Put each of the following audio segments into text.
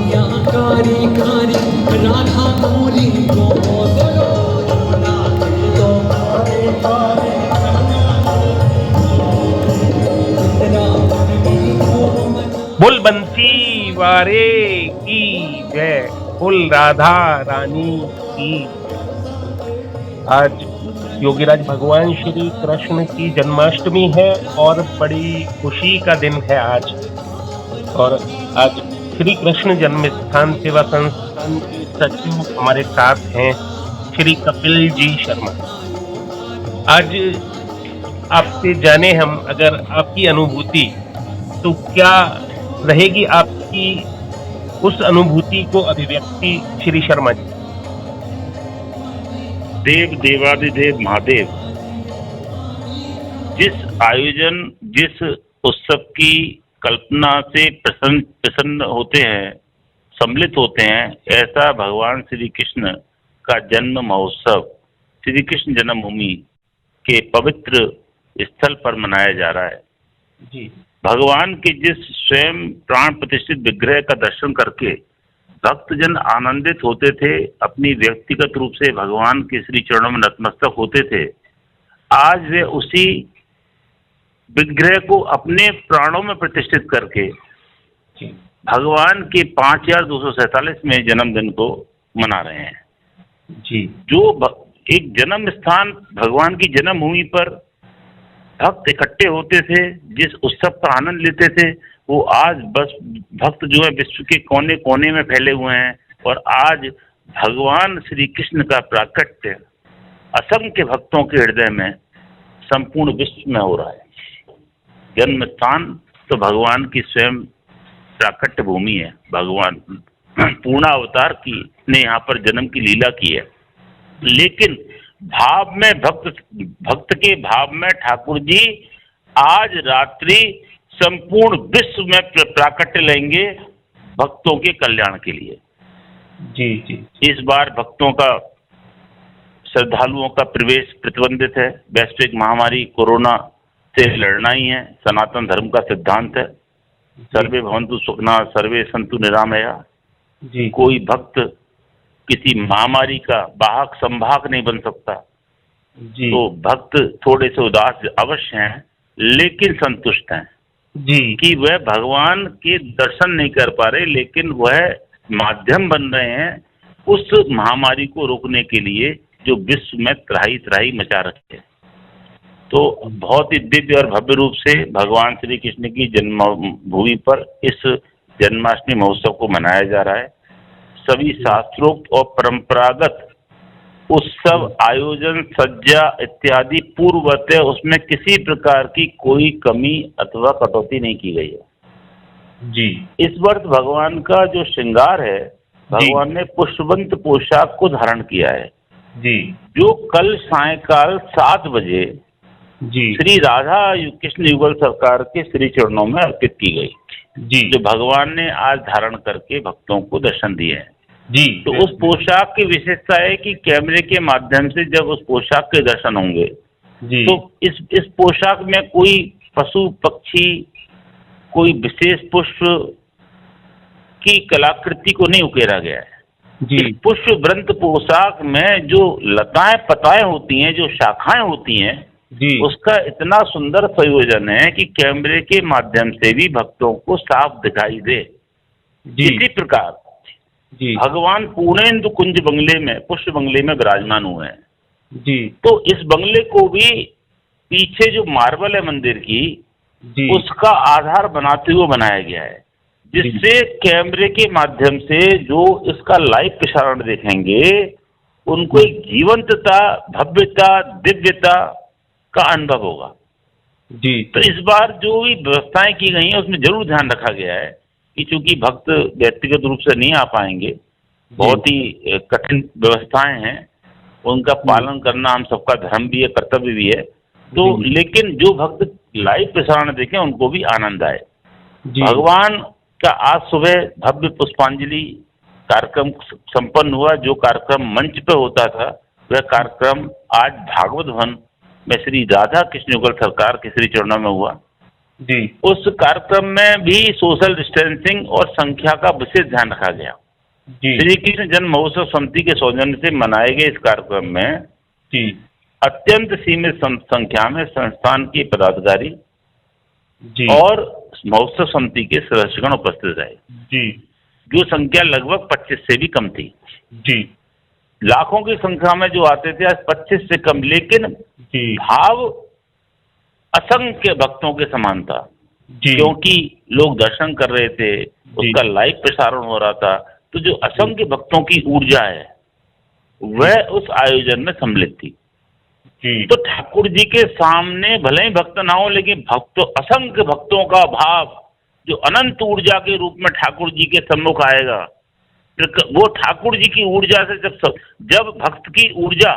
कारी कारी राधा मोरी गोदरो यमुना के तो कारी कारी बोल बंसी वारे की जय, बोल राधा रानी की। आज योगीराज भगवान श्री कृष्ण की जन्माष्टमी है और बड़ी खुशी का दिन है आज। और आज श्री कृष्ण जन्म स्थान सेवा संस्थान के सचिव हमारे साथ हैं श्री कपिल जी शर्मा। आज आपसे जाने हम अगर आपकी अनुभूति, तो क्या रहेगी आपकी उस अनुभूति को अभिव्यक्ति श्री शर्मा जी? देव देवादिदेव महादेव जिस आयोजन, जिस उत्सव की कल्पना से प्रसन्न होते हैं, सम्मिलित होते हैं, ऐसा भगवान श्री कृष्ण का जन्म महोत्सव श्री कृष्ण जन्मभूमि के पवित्र स्थल पर मनाया जा रहा है जी। भगवान के जिस स्वयं प्राण प्रतिष्ठित विग्रह का दर्शन करके भक्तजन आनंदित होते थे, अपनी व्यक्तिगत रूप से भगवान के श्री चरणों में नतमस्तक होते थे, आज वे उसी विग्रह को अपने प्राणों में प्रतिष्ठित करके भगवान के 5247वें जन्मदिन को मना रहे हैं जी। जो एक जन्म स्थान भगवान की जन्मभूमि पर भक्त इकट्ठे होते थे, जिस उत्सव का आनंद लेते थे, वो आज बस भक्त जो है विश्व के कोने कोने में फैले हुए हैं। और आज भगवान श्री कृष्ण का प्राकट्य असंख्य भक्तों के हृदय में संपूर्ण विश्व में हो रहा है। जन्म स्थान तो भगवान की स्वयं प्राकट्य भूमि है। भगवान पूर्ण अवतार की ने यहाँ पर जन्म की लीला की है, लेकिन भाव में भक्त के भाव में ठाकुर जी आज रात्रि संपूर्ण विश्व में प्राकट्य लेंगे भक्तों के कल्याण के लिए। जी जी। इस बार भक्तों का, श्रद्धालुओं का प्रवेश प्रतिबंधित है। वैश्विक महामारी कोरोना से लड़ना ही है, सनातन धर्म का सिद्धांत है। सर्वे भवन्तु सुखिनः सर्वे सन्तु निरामया। कोई भक्त किसी महामारी का वाहक संवाहक नहीं बन सकता जी। तो भक्त थोड़े से उदास अवश्य हैं, लेकिन संतुष्ट हैं जी कि वह भगवान के दर्शन नहीं कर पा रहे, लेकिन वह माध्यम बन रहे हैं उस महामारी को रोकने के लिए जो विश्व में त्राही त्राही मचा रखी है। तो बहुत ही दिव्य और भव्य रूप से भगवान श्री कृष्ण की जन्मभूमि पर इस जन्माष्टमी महोत्सव को मनाया जा रहा है। सभी शास्त्रोक्त और परंपरागत उत्सव आयोजन सज्जा इत्यादि पूर्ववत है, उसमें किसी प्रकार की कोई कमी अथवा कटौती नहीं की गई है जी। इस वर्ष भगवान का जो श्रृंगार है, भगवान ने पुष्पवंत पोशाक को धारण किया है जी, जो कल सायंकाल 7 बजे जी श्री राधा कृष्ण युगल सरकार के श्री चरणों में अर्पित की गई जी, जो भगवान ने आज धारण करके भक्तों को दर्शन दिए हैं जी। तो उस पोशाक की विशेषता है कि कैमरे के माध्यम से जब उस पोशाक के दर्शन होंगे जी, तो इस पोशाक में कोई पशु पक्षी, कोई विशेष पुष्प की कलाकृति को नहीं उकेरा गया है जी। पुष्प वृंत पोशाक में जो लताएं पताएं होती हैं, जो शाखाएं होती हैं जी, उसका इतना सुंदर संयोजन है कि कैमरे के माध्यम से भी भक्तों को साफ दिखाई दे जी। इसी प्रकार जी भगवान पूर्णेन्दु कुंज बंगले में, पुष्प बंगले में विराजमान हुए हैं जी। तो इस बंगले को भी पीछे जो मार्बल है मंदिर की जी, उसका आधार बनाते हुए बनाया गया है, जिससे कैमरे के माध्यम से जो इसका लाइव प्रसारण देखेंगे उनको एक जीवंतता, भव्यता, दिव्यता का अनुभव होगा जी। तो इस बार जो भी व्यवस्थाएं की गई हैं उसमें जरूर ध्यान रखा गया है कि चूंकि भक्त व्यक्तिगत रूप से नहीं आ पाएंगे, बहुत ही कठिन व्यवस्थाएं हैं, उनका पालन करना हम सबका धर्म भी है, कर्तव्य भी है। तो लेकिन जो भक्त लाइव प्रसारण देखें उनको भी आनंद आए। भगवान का आज सुबह भव्य पुष्पांजलि कार्यक्रम संपन्न हुआ। जो कार्यक्रम मंच पे होता था वह कार्यक्रम आज भागवत भवन में श्री राधा कृष्ण युगल सरकार के श्री चरणों में हुआ। जी उस कार्यक्रम में भी सोशल डिस्टेंसिंग और संख्या का विशेष ध्यान रखा गया। जी श्री कृष्ण जन्म महोत्सव समिति के सौजन्य से मनाए गए इस कार्यक्रम में जी अत्यंत सीमित संख्या में संस्थान के पदाधिकारी जी और महोत्सव समिति के सदस्यगण उपस्थित रहे, जी जो संख्या लगभग 25 से भी कम थी। जी लाखों की संख्या में जो आते थे, आज 25 से कम, लेकिन जी भाव असंख्य भक्तों के समान था। जी क्योंकि लोग दर्शन कर रहे थे, उसका लाइव प्रसारण हो रहा था, तो जो असंख्य भक्तों की ऊर्जा है वह उस आयोजन में सम्मिलित थी। जी तो ठाकुर जी के सामने भले ही भक्त ना हो, लेकिन असंख्य भक्तों का भाव जो अनंत ऊर्जा के रूप में ठाकुर जी के सम्मुख आएगा, वो ठाकुर जी की ऊर्जा से जब भक्त की ऊर्जा,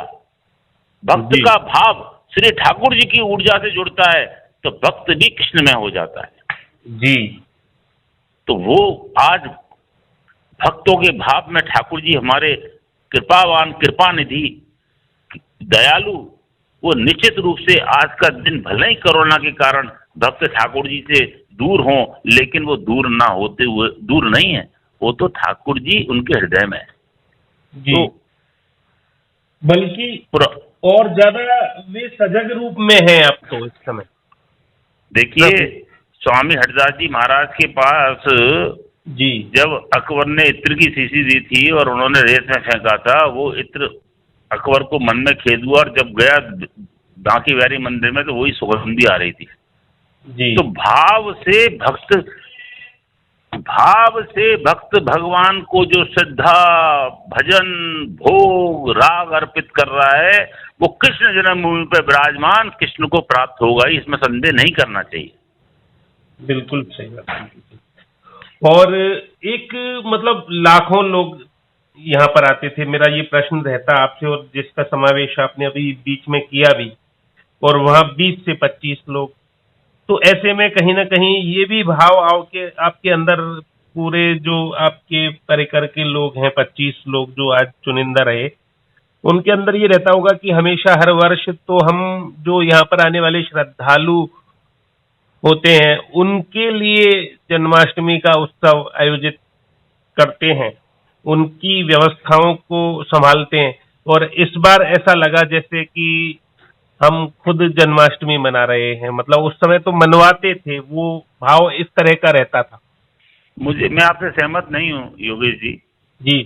भक्त का भाव श्री ठाकुर जी की ऊर्जा से जुड़ता है, तो भक्त भी कृष्णमय हो जाता है। जी तो वो आज भक्तों के भाव में ठाकुर जी हमारे कृपावान, कृपा निधि, दयालु, वो निश्चित रूप से आज का दिन भले ही कोरोना के कारण भक्त ठाकुर जी से दूर हों, लेकिन वो दूर ना होते हुए दूर नहीं है, वो तो ठाकुर जी उनके हृदय में है। जी तो बल्कि और ज्यादा वे सजग रूप में हैं अब तो इस समय। देखिए, स्वामी हरदास जी महाराज के पास जी जब अकबर ने इत्र की शीशी दी थी और उन्होंने रेत में फेंका था, वो इत्र अकबर को मन में खेद हुआ, और जब गया बांकी बिहारी मंदिर में तो वही सुगंधी आ रही थी। जी तो भाव से भक्त भगवान को जो श्रद्धा, भजन, भोग, राग अर्पित कर रहा है, वो कृष्ण जन्मभूमि पर विराजमान कृष्ण को प्राप्त होगा, इसमें संदेह नहीं करना चाहिए। बिल्कुल सही बात। और एक मतलब लाखों लोग यहाँ पर आते थे। मेरा ये प्रश्न रहता आपसे, और जिसका समावेश आपने अभी बीच में किया भी, और वहाँ 20 से 25 लोग, तो ऐसे में कहीं ना कहीं ये भी भाव आओ के आपके अंदर, पूरे जो आपके परिकर के लोग हैं 25 लोग जो आज चुनिंदा रहे, उनके अंदर ये रहता होगा कि हमेशा हर वर्ष तो हम जो यहाँ पर आने वाले श्रद्धालु होते हैं उनके लिए जन्माष्टमी का उत्सव आयोजित करते हैं, उनकी व्यवस्थाओं को संभालते हैं, और इस बार ऐसा लगा जैसे कि हम खुद जन्माष्टमी मना रहे हैं। मतलब उस समय तो मनवाते थे, वो भाव इस तरह का रहता था। मैं आपसे सहमत नहीं हूँ योगेश जी। जी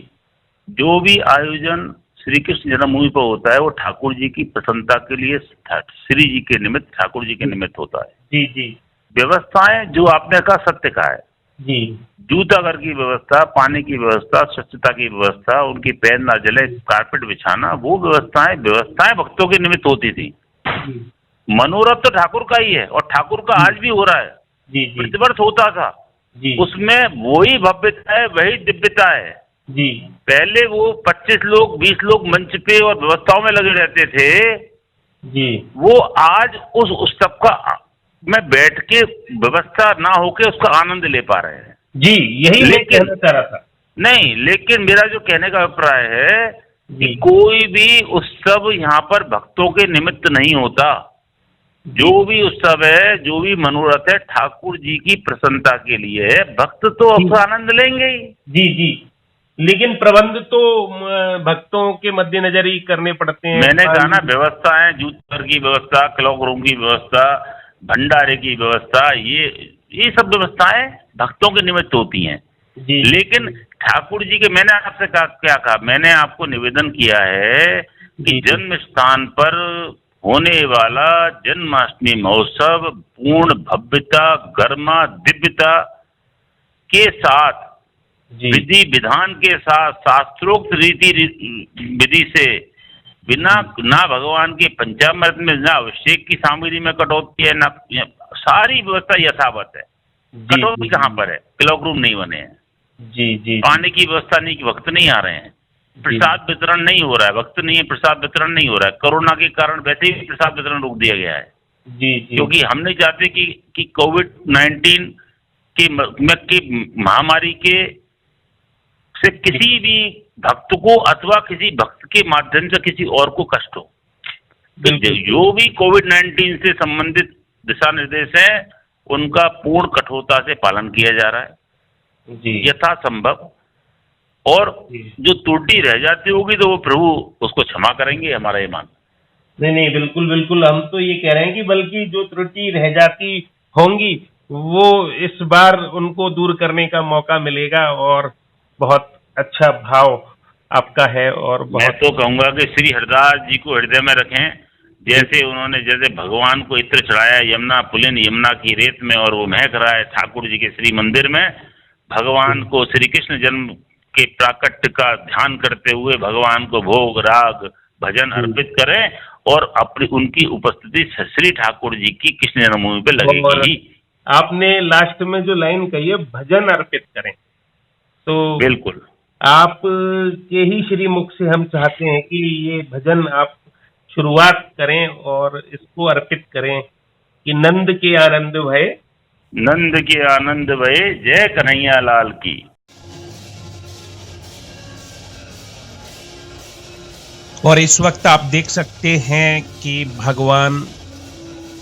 जो भी आयोजन श्री कृष्ण जन्मभूमि पर होता है, वो ठाकुर जी की प्रसन्नता के लिए, श्री जी के निमित्त, ठाकुर जी के निमित्त होता है। जी जी व्यवस्थाएं जो आपने कहा सत्य कहा है, जी जूता घर की व्यवस्था, पानी की व्यवस्था, स्वच्छता की व्यवस्था, उनकी पैर ना जले, कारपेट बिछाना, वो व्यवस्थाएं भक्तों के निमित्त होती थी। मनोरथ तो ठाकुर का ही है, और ठाकुर का आज भी हो रहा है। जी जी प्रतिवर्ष होता था, उसमें वही भव्यता है, वही दिव्यता है। जी पहले वो 25 लोग 20 लोग मंच पे और व्यवस्थाओं में लगे रहते थे, जी वो आज उस उत्सव का में बैठ के व्यवस्था ना होके उसका आनंद ले पा रहे हैं। जी यही मैं कहना चाह रहा था। नहीं, लेकिन मेरा जो कहने का अभिप्राय है कि जी कोई भी उत्सव यहाँ पर भक्तों के निमित्त नहीं होता। जो भी उत्सव है, जो भी मनोरथ है, ठाकुर जी की प्रसन्नता के लिए है। भक्त तो उसका आनंद लेंगे ही। जी जी लेकिन प्रबंध तो भक्तों के मद्देनजर ही करने पड़ते हैं। मैंने कहा ना, व्यवस्थाएं, जूतर की व्यवस्था, क्लॉक रूम की व्यवस्था, भंडारे की व्यवस्था, ये सब व्यवस्थाएं भक्तों के निमित्त होती हैं। जी लेकिन ठाकुर जी के, मैंने आपसे क्या कहा, मैंने आपको निवेदन किया है कि जन्म स्थान पर होने वाला जन्माष्टमी महोत्सव पूर्ण भव्यता, गरिमा, दिव्यता के साथ, विधि विधान के साथ, शास्त्रोक्त रीति विधि से, बिना ना भगवान के पंचामृत में, ना अभिषेक की सामग्री में कटौती है, ना, सारी व्यवस्था यथावत है। कटौती कहाँ पर है? क्लॉक रूम नहीं बने हैं। जी जी पानी की व्यवस्था नहीं, वक्त नहीं आ रहे हैं, प्रसाद वितरण नहीं हो रहा है, वक्त नहीं है, प्रसाद वितरण नहीं हो रहा है। कोरोना के कारण वैसे ही प्रसाद वितरण रोक दिया गया है। जी जी क्योंकि हम नहीं चाहते कि कोविड-19 की महामारी के से किसी भी भक्त को अथवा किसी भक्त के माध्यम से किसी और को कष्ट हो। तो जो भी कोविड-19 से संबंधित दिशा निर्देश हैं, उनका पूर्ण कठोरता से पालन किया जा रहा है जी यथासंभव। और जो त्रुटि रह जाती होगी तो वो प्रभु उसको क्षमा करेंगे, हमारा ये मान। नहीं नहीं, बिल्कुल बिल्कुल, हम तो ये कह रहे हैं कि बल्कि जो त्रुटि रह जाती होंगी वो इस बार उनको दूर करने का मौका मिलेगा, और बहुत अच्छा भाव आपका है। और मैं बहुत तो कहूंगा कि श्री हरिदास जी को हृदय में रखें, जैसे उन्होंने जैसे भगवान को इत्र चढ़ाया यमुना पुलिन यमुना की रेत में, और वो महक रहा है ठाकुर जी के श्री मंदिर में। भगवान को श्री कृष्ण जन्म के प्राकट्य का ध्यान करते हुए भगवान को भोग राग भजन अर्पित करें, और अपनी उनकी उपस्थिति श्री ठाकुर जी की कृष्ण जन्मभूमि पे लगेगी ही। आपने लास्ट में जो लाइन कही है भजन अर्पित करें, तो बिल्कुल आप के ही श्री मुख से हम चाहते हैं कि ये भजन आप शुरुआत करें और इसको अर्पित करें कि नंद के आनंद भये, नंद के आनंद भये, जय कन्हैया लाल की। और इस वक्त आप देख सकते हैं कि भगवान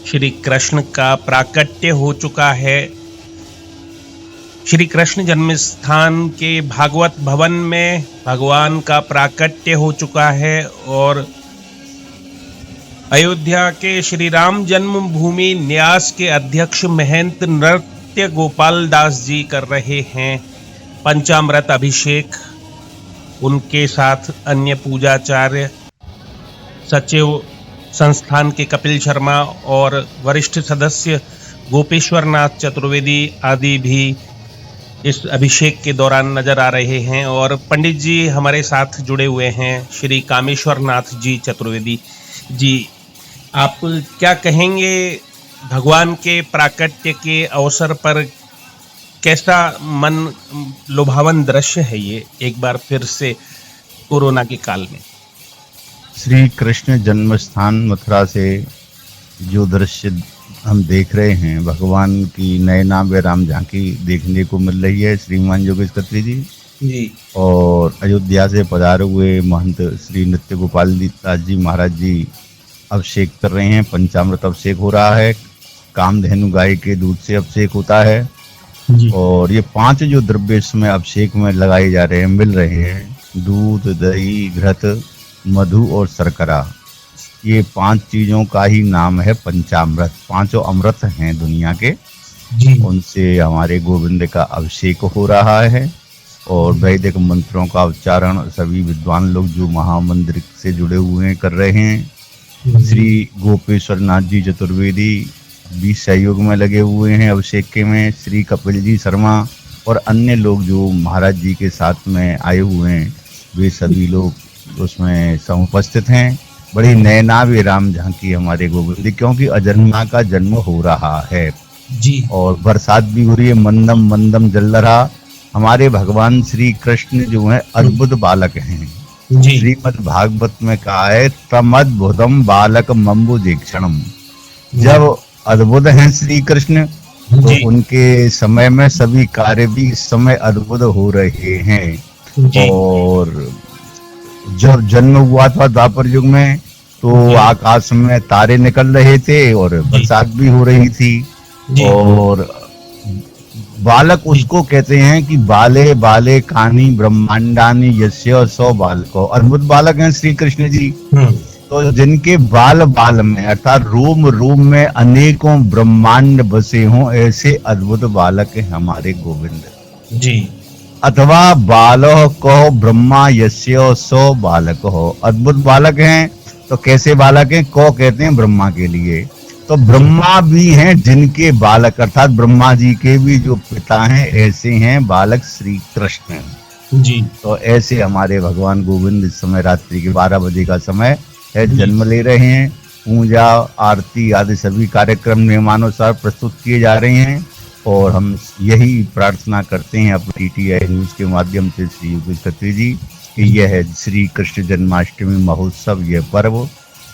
श्री कृष्ण का प्राकट्य हो चुका है। श्री कृष्ण जन्म स्थान के भागवत भवन में भगवान का प्राकट्य हो चुका है, और अयोध्या के श्री राम जन्मभूमि न्यास के अध्यक्ष महंत नृत्य गोपाल दास जी कर रहे हैं पंचामृत अभिषेक। उनके साथ अन्य पूजाचार्य, सचिव संस्थान के कपिल शर्मा और वरिष्ठ सदस्य गोपेश्वर नाथ चतुर्वेदी आदि भी इस अभिषेक के दौरान नजर आ रहे हैं। और पंडित जी हमारे साथ जुड़े हुए हैं, श्री कामेश्वर नाथ जी चतुर्वेदी जी। आप क्या कहेंगे भगवान के प्राकट्य के अवसर पर? कैसा मन लुभावन दृश्य है ये, एक बार फिर से कोरोना के काल में? श्री कृष्ण जन्म स्थान मथुरा से जो दृश्य हम देख रहे हैं, भगवान की नयना व राम झांकी देखने को मिल रही है श्रीमान योगेश खत्री जी। और अयोध्या से पधारे हुए महंत श्री नृत्य गोपाल दास जी महाराज जी अभिषेक कर रहे हैं। पंचामृत अभिषेक हो रहा है, कामधेनु गाय के दूध से अभिषेक होता है जी। और ये 5 जो द्रव्य इसमें अभिषेक में लगाए जा रहे हैं, मिल रहे हैं, दूध, दही, घृत, मधु और शर्करा। ये 5 चीजों का ही नाम है पंचामृत। 5 अमृत हैं दुनिया के जी। उनसे हमारे गोविंद का अभिषेक हो रहा है, और वैदिक मंत्रों का उच्चारण सभी विद्वान लोग जो महामंदिर से जुड़े हुए हैं कर रहे हैं। श्री गोपेश्वर नाथ जी चतुर्वेदी भी सहयोग में लगे हुए हैं अभिषेक के में। श्री कपिल जी शर्मा और अन्य लोग जो महाराज जी के साथ में आए हुए हैं, वे सभी लोग उसमें समुपस्थित हैं। बड़ी नयनावी राम झांकी हमारे गोविंद, क्योंकि अजन्मा का जन्म हो रहा है जी, और बरसात भी हो रही है, मंदम मंदम जल रहा। हमारे भगवान श्री कृष्ण जो है अद्भुत बालक हैं। श्रीमद् भागवत में कहा है, तमद्भुतम बालक मम्बुजीक्षणम। जब अद्भुत हैं श्री कृष्ण, तो उनके समय में सभी कार्य भी इस समय अद्भुत हो रहे हैं। और जब जन्म हुआ था द्वापर युग में, तो आकाश में तारे निकल रहे थे और बरसात भी हो रही थी। और बालक उसको कहते हैं कि बाले बाले कानी ब्रह्मांडानी यस्य सौ बालको। अद्भुत बालक हैं श्री कृष्ण जी। तो जिनके बाल बाल में अर्थात रोम रोम में अनेकों ब्रह्मांड बसे हों, ऐसे अद्भुत बालक हैं हमारे गोविंद जी। अथवा बालो को ब्रह्मा यस्य सौ बालक हो। अद्भुत बालक हैं, तो कैसे बालक हैं? को कहते हैं ब्रह्मा के लिए। तो ब्रह्मा भी हैं जिनके बालक, अर्थात ब्रह्मा जी के भी जो पिता हैं, ऐसे हैं बालक श्री कृष्ण जी। तो ऐसे हमारे भगवान गोविंद इस समय रात्रि के 12 बजे का समय है, जन्म ले रहे हैं। पूजा आरती आदि सभी कार्यक्रम नियमानुसार प्रस्तुत किए जा रहे हैं, और हम यही प्रार्थना करते हैं अपनी TTI न्यूज के माध्यम से श्री योगेश खत्री जी कि यह श्री कृष्ण जन्माष्टमी महोत्सव, यह पर्व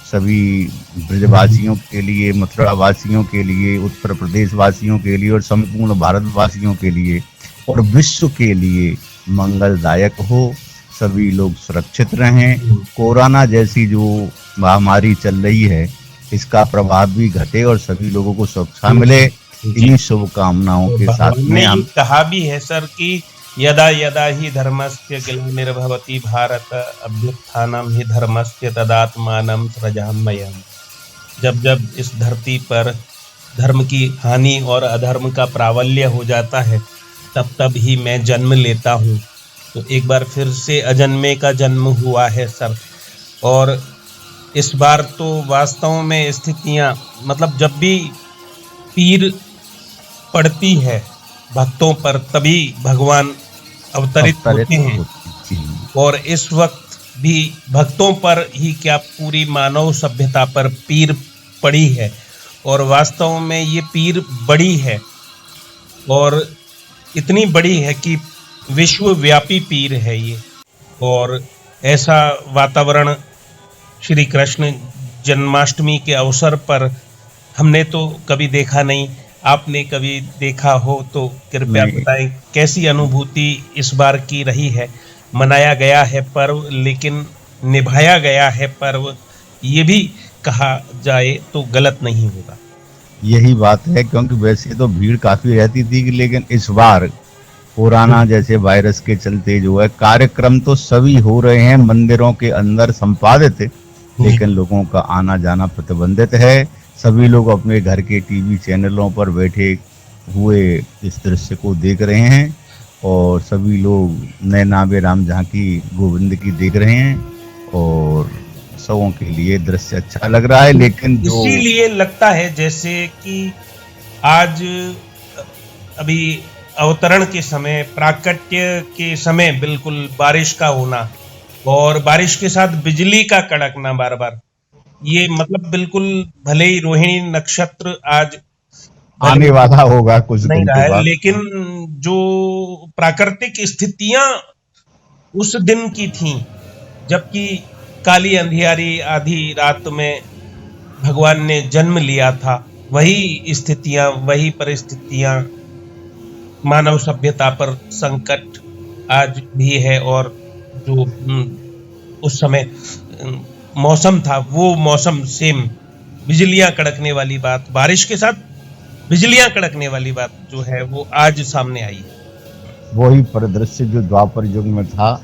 सभी ब्रजवासियों के लिए, मथुरा वासियों के लिए, उत्तर प्रदेश वासियों के लिए और संपूर्ण भारतवासियों के लिए और विश्व के लिए मंगलदायक हो। सभी लोग सुरक्षित रहें। कोरोना जैसी जो महामारी चल रही है, इसका प्रभाव भी घटे और सभी लोगों को सुरक्षा मिले। इन्हीं शुभकामनाओं के साथ भगवान ने में ये हम कहा भी है सर कि यदा यदा ही धर्मस्य ग्लानिर्भवति भारत अभ्युत्थानम ही धर्मस्य तदात्मानं सृजाम्यहम्। जब जब इस धरती पर धर्म की हानि और अधर्म का प्राबल्य हो जाता है, तब तब ही मैं जन्म लेता हूँ। तो एक बार फिर से अजन्मे का जन्म हुआ है सर। और इस बार तो वास्तव में स्थितियाँ, मतलब जब भी पीर पड़ती है भक्तों पर, तभी भगवान अवतरित होते हैं। जी। और इस वक्त भी भक्तों पर ही क्या, पूरी मानव सभ्यता पर पीर पड़ी है। और वास्तव में ये पीर बड़ी है, और इतनी बड़ी है कि विश्वव्यापी पीर है ये। और ऐसा वातावरण श्री कृष्ण जन्माष्टमी के अवसर पर हमने तो कभी देखा नहीं। आपने कभी देखा हो तो कृपया नहीं। बताएं, कैसी अनुभूति इस बार की रही है। मनाया गया है पर्व, लेकिन निभाया गया है पर्व, ये भी कहा जाए तो गलत नहीं होगा। यही बात है, क्योंकि वैसे तो भीड़ काफी रहती थी, लेकिन इस बार कोरोना जैसे वायरस के चलते जो है कार्यक्रम तो सभी हो रहे हैं मंदिरों के अंदर संपादित, लेकिन लोगों का आना जाना प्रतिबंधित है। सभी लोग अपने घर के टीवी चैनलों पर बैठे हुए इस दृश्य को देख रहे हैं, और सभी लोग नए नावे राम झांकी गोविंद की देख रहे हैं, और सबों के लिए दृश्य अच्छा लग रहा है। लेकिन जो इसीलिए लगता है जैसे कि आज अभी अवतरण के समय, प्राकट्य के समय बिल्कुल बारिश का होना, और बारिश के साथ बिजली का कड़कना बार बार, ये मतलब बिल्कुल, भले ही रोहिणी नक्षत्र आज आने वाला होगा कुछ नहीं दिन रहा के है, बाद, लेकिन जो प्राकृतिक स्थितियां उस दिन की थीं, जबकि काली अंधियारी आधी रात में भगवान ने जन्म लिया था, वही स्थितियां, वही परिस्थितियां मानव सभ्यता पर संकट आज भी है। और जो उस समय मौसम था, वो मौसम सेम, बिजलियां कड़कने वाली बात, बारिश के साथ बिजलियां कड़कने वाली बात जो है वो आज सामने आई है। वही परिदृश्य जो द्वापर युग में था,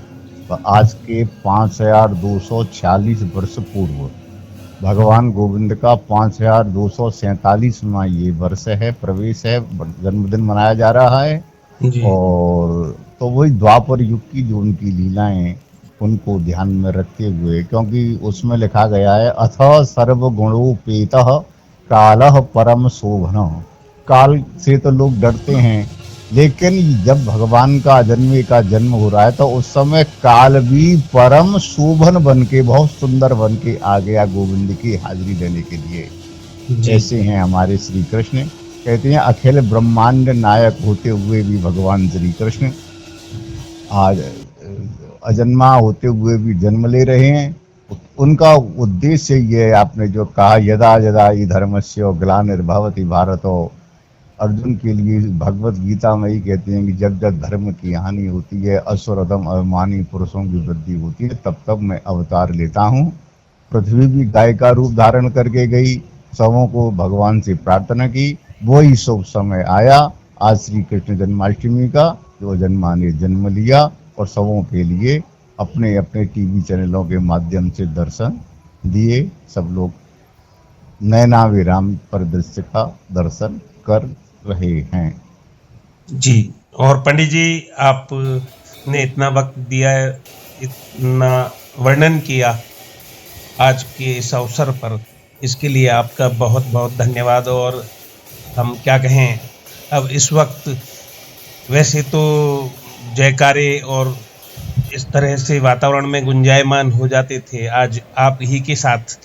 तो आज के 5246 वर्ष पूर्व भगवान गोविंद का 5247वां ये वर्ष है, प्रवेश है, जन्मदिन मनाया जा रहा है। जी। और तो वही द्वापर युग की जो उनकी लीलाएं, उनको ध्यान में रखते हुए, क्योंकि उसमें लिखा गया है अथ सर्वगुणोपेतः कालः परम शोभन। काल से तो लोग डरते हैं, लेकिन जब भगवान का अजन्मे का जन्म हो रहा है तो उस समय काल भी परम शोभन बन के, बहुत सुंदर बन के आ गया गोविंद की हाजिरी देने के लिए। ऐसे हैं हमारे श्री कृष्ण। कहते हैं अखिल ब्रह्मांड नायक होते हुए भी भगवान श्री कृष्ण आज अजन्मा होते हुए भी जन्म ले रहे हैं। उनका उद्देश्य ये, आपने जो कहा यदा यदा ही धर्मस्य ग्लानिर्भवति भारतो, अर्जुन के लिए भगवत गीता में ही कहते हैं कि जब जब धर्म की हानि होती है, असुर अधम अभिमानी पुरुषों की वृद्धि होती है, तब तब मैं अवतार लेता हूँ। पृथ्वी भी गाय का रूप धारण करके गई, सबों को भगवान से प्रार्थना की, वही शुभ समय आया आज श्री कृष्ण जन्माष्टमी का, जो जन्मा ने जन्म लिया, और सबों के लिए अपने अपने टीवी चैनलों के माध्यम से दर्शन दिए। सब लोग नैना विराम परिदृश्य का दर्शन कर रहे हैं। जी। और पंडित जी, आपने इतना वक्त दिया है, इतना वर्णन किया आज के इस अवसर पर, इसके लिए आपका बहुत बहुत धन्यवाद। और हम क्या कहें, अब इस वक्त वैसे तो जयकारे और इस तरह से वातावरण में गुंजायमान हो जाते थे, आज आप ही के साथ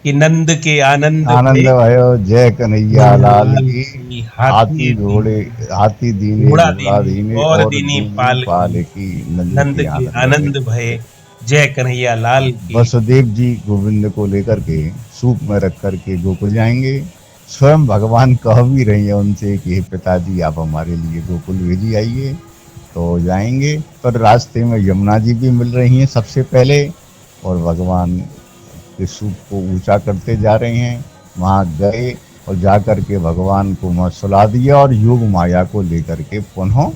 कि नंद के आनंद भयो जय कन्हैया लाल की, हाथी घोड़े हाथी दीने घोड़ा घोड़ा दीने और और दीनी पाल पाल की, नंद के आनंद भये जय कन्हैया लाल की। वसुदेव जी गोविंद को लेकर के सूप में रख करके गोकुल जाएंगे। स्वयं भगवान कह भी रही है उनसे कि हे पिताजी, आप हमारे लिए गोकुल भेजी आइए, तो जाएंगे। पर रास्ते में यमुना जी भी मिल रही हैं सबसे पहले, और भगवान के सूप को ऊंचा करते जा रहे हैं। वहाँ गए और जाकर के भगवान को वहाँ सुला दिया और योग माया को लेकर के पुनः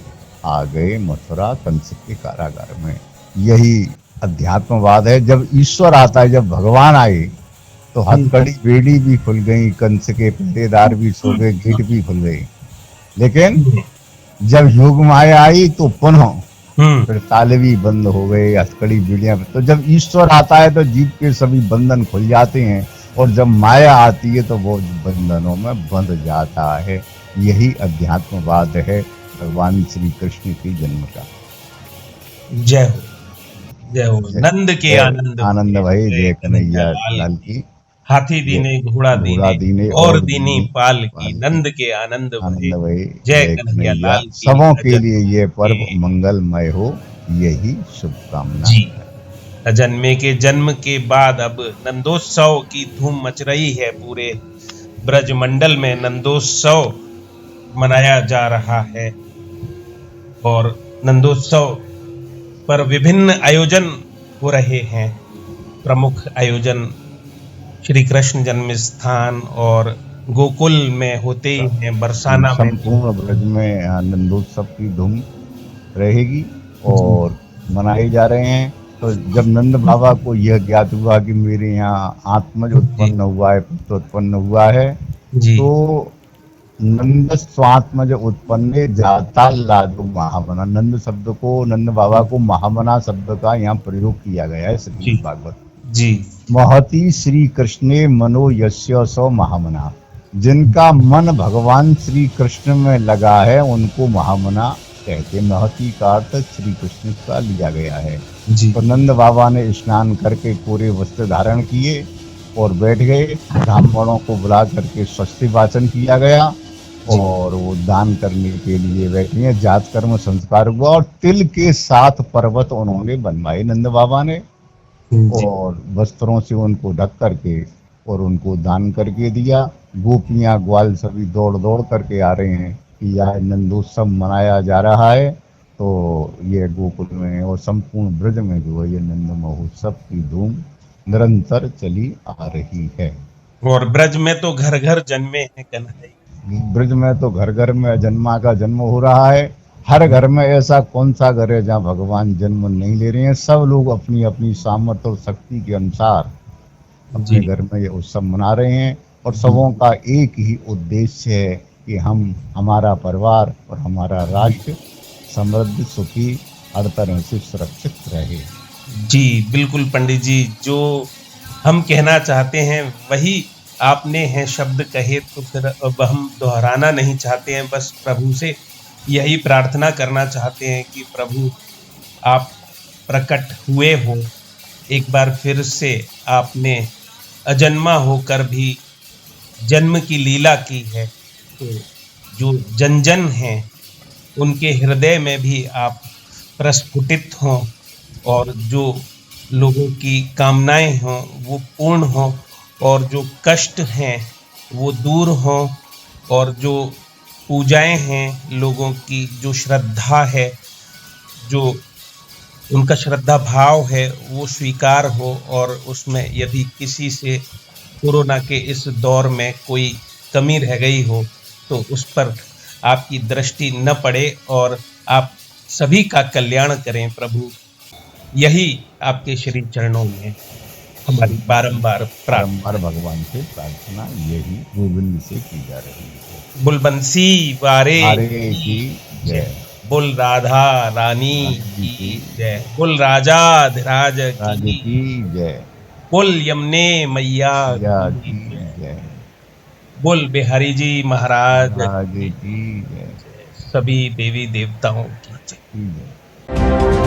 आ गए मथुरा कंस के कारागार में। यही अध्यात्मवाद है। जब ईश्वर आता है, जब भगवान आए, तो हथकड़ी बेड़ी भी खुल गई, कंस के पहरेदार भी सो गए, गेट भी खुल गई। लेकिन जब योग माया आई तो पुनः फिर ताले भी बंद हो गए, हथकड़ी बेड़ियां। तो जब ईश्वर आता है तो जीव के सभी बंधन खुल जाते हैं, और जब माया आती है तो वो बंधनों में बंध जाता है। यही अध्यात्मवाद है भगवान श्री कृष्ण की जन्म का। जय हो, जय हो। नंद के आनंद भाई, जय कन्हैया लाल की। हाथी दीने घोड़ा दीने और दीनी पाल की, नंद के आनंद भाई, जय कन्हैया लाल की। सबों के लिए ये पर्व मंगलमय हो, यही शुभकामना जी। अजन्मे के जन्म के बाद अब नंदोत्सव की धूम मच रही है। पूरे ब्रजमंडल में नंदोत्सव मनाया जा रहा है, और नंदोत्सव पर विभिन्न आयोजन हो रहे हैं। प्रमुख आयोजन श्री कृष्ण जन्म स्थान और गोकुल में होते ही हैं। बरसाना में संपूर्ण ब्रज में नंदोत्सव की धूम रहेगी और मनाए जा रहे हैं। तो जब नंद बाबा को यह ज्ञात हुआ कि मेरे यहाँ आत्मज उत्पन्न हुआ है, पुत्र उत्पन्न हुआ है, तो नंद स्वात्मज उत्पन्न जाता लादो महामना, नंद शब्द को, नंद बाबा को महामना शब्द का यहाँ प्रयोग किया गया है श्रीमद् भागवत जी। महति श्री कृष्णे मनो यस्य सो महामना, जिनका मन भगवान श्री कृष्ण में लगा है उनको महामना कहते। महति का अर्थ श्री कृष्ण का लिया गया है जी। तो नंद बाबा ने स्नान करके पूरे वस्त्र धारण किए और बैठ गए। ब्राह्मणों को बुला करके स्वस्ति वाचन किया गया और वो दान करने के लिए बैठे। जात कर्म संस्कार हुआ और तिल के 7 पर्वत उन्होंने बनवाए नंद बाबा ने, और वस्त्रों से उनको ढक करके और उनको दान करके दिया। गोपियां ग्वाल सभी दौड़ दौड़ करके आ रहे हैं कि यह नंदोत्सव मनाया जा रहा है। तो ये गोकुल में और संपूर्ण ब्रज में जो है ये नंद महोत्सव की धूम निरंतर चली आ रही है। और ब्रज में तो घर घर जन्मे हैं कन्हैया। ब्रज में तो घर घर में जन्मा का जन्म हो रहा है। हर घर में ऐसा कौन सा घर है जहाँ भगवान जन्म नहीं ले रहे हैं। सब लोग अपनी अपनी सामर्थ्य और शक्ति के अनुसार अपने घर में ये उत्सव मना रहे हैं, और सबों का एक ही उद्देश्य है कि हम, हमारा परिवार और हमारा राष्ट्र समृद्ध, सुखी, हर तरह से सुरक्षित रहे। जी बिल्कुल पंडित जी, जो हम कहना चाहते हैं वही आपने हैं शब्द कहे, तो फिर अब हम दोहराना नहीं चाहते हैं। बस प्रभु से यही प्रार्थना करना चाहते हैं कि प्रभु आप प्रकट हुए हो, एक बार फिर से आपने अजन्मा होकर भी जन्म की लीला की है, तो जो जन जन हैं उनके हृदय में भी आप प्रस्फुटित हों, और जो लोगों की कामनाएं हों वो पूर्ण हों, और जो कष्ट हैं वो दूर हों, और जो पूजाएं हैं लोगों की, जो श्रद्धा है, जो उनका श्रद्धा भाव है वो स्वीकार हो, और उसमें यदि किसी से कोरोना के इस दौर में कोई कमी रह गई हो तो उस पर आपकी दृष्टि न पड़े और आप सभी का कल्याण करें प्रभु। यही आपके श्री चरणों में हमारी बारंबार भगवान से प्रार्थना यही गोविंद से की जा रही है। बुलबंसी वारे की जय, बुल राधा रानी की जय, बुल राजा धीराज की जय, बुल यमुने मैया की जय, बुल बिहारी जी महाराज की जय, सभी देवी देवताओं की जय।